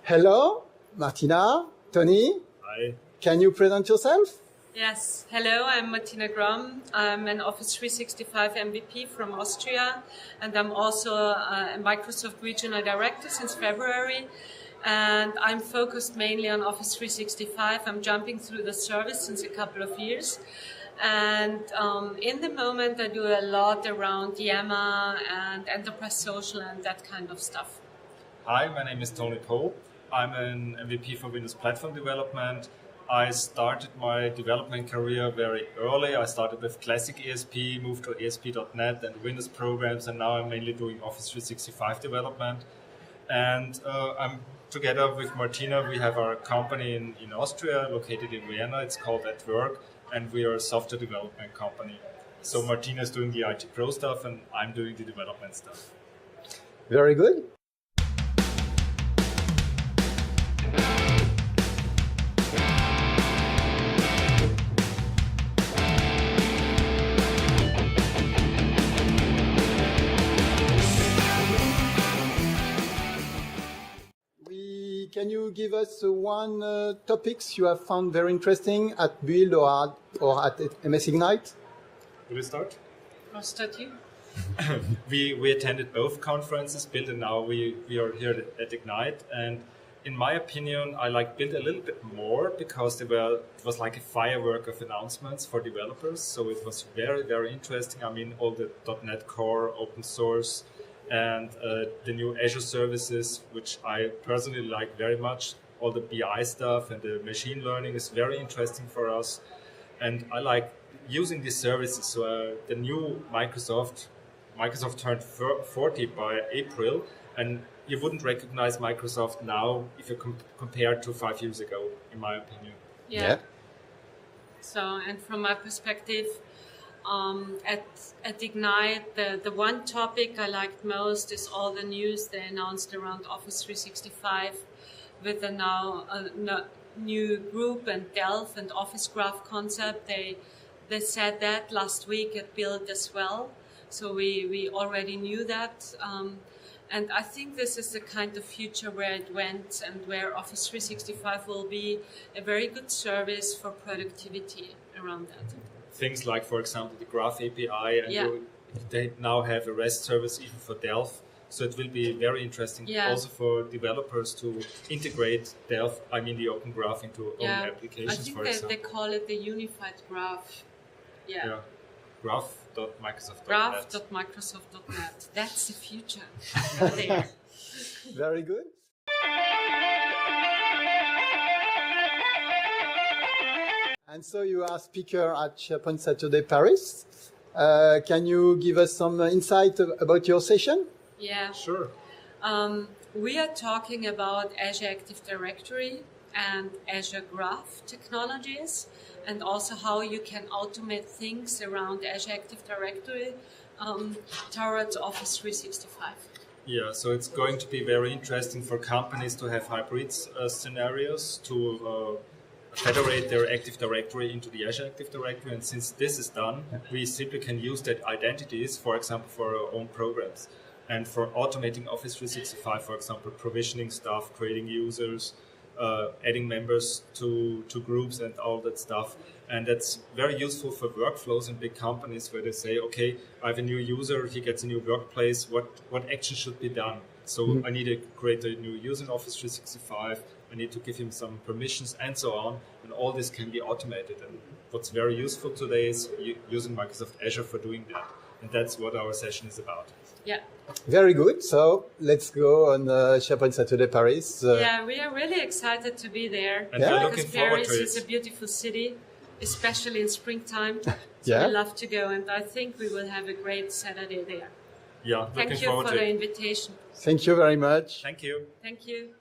Hello, Martina, Toni. Hi. Can you present yourself? Yes, hello, I'm Martina Grom. I'm an Office 365 MVP from Austria, and I'm also a Microsoft Regional Director since February. And I'm focused mainly on Office 365. I'm jumping through the service since a couple of years. And in the moment, I do a lot around Vienna and enterprise social and that kind of stuff. Hi, my name is Toni Pohl. I'm an MVP for Windows Platform Development. I started my development career very early. I started with classic ESP, moved to ASP.NET and Windows programs, and now I'm mainly doing Office 365 development. And I'm together with Martina. We have our company in Austria, located in Vienna. It's called Atwork, and we are a software development company. So Martina is doing the IT Pro stuff, and I'm doing the development stuff. Very good. Can you give us one topics you have found very interesting at Build or at MS Ignite? Will we start? I'll start you. We attended both conferences, Build, and now we are here at Ignite. And in my opinion, I like Build a little bit more because it was like a firework of announcements for developers. So it was very, very interesting. I mean, all the .NET Core, open source, and the new Azure services, which I personally like very much. All the BI stuff and the machine learning is very interesting for us. And I like using these services. So the new Microsoft turned 40 by April, and you wouldn't recognize Microsoft now if you compare to 5 years ago, in my opinion. Yeah. So, and from my perspective, at Ignite, the one topic I liked most is all the news they announced around Office 365 with the now new group and Delph and Office Graph concept. They said that last week at Build as well. So we already knew that. And I think this is the kind of future where it went and where Office 365 will be a very good service for productivity around that. Things like, for example, the Graph API, and they now have a REST service even for Delph. So it will be very interesting also for developers to integrate Delph, I mean the Open Graph, into own applications, for example. I think they call it the Unified Graph. Yeah. Graph.microsoft.net. Graph.microsoft.net. That's the future there. Very good. And so you are speaker at SharePoint Saturday Paris. Can you give us some insight about your session? Yeah. Sure. We are talking about Azure Active Directory and Azure Graph technologies, and also how you can automate things around Azure Active Directory towards Office 365. Yeah, so it's going to be very interesting for companies to have hybrid scenarios to federate their Active Directory into the Azure Active Directory. And since this is done, we simply can use that identities, for example, for our own programs. And for automating Office 365, for example, provisioning stuff, creating users, adding members to groups and all that stuff. And that's very useful for workflows in big companies where they say, okay, I have a new user, he gets a new workplace, what action should be done? So I need to create a new user in Office 365, I need to give him some permissions and so on, and all this can be automated. And what's very useful today is using Microsoft Azure for doing that. And that's what our session is about. Yeah. Very good. So let's go on SharePoint Saturday Paris. Yeah, we are really excited to be there. And we're looking forward Paris to it. is a beautiful city, especially in springtime. So Yeah. we love to go, and I think we will have a great Saturday there. Yeah, Thank looking you forward for to the it. invitation. Thank you very much. Thank you. Thank you.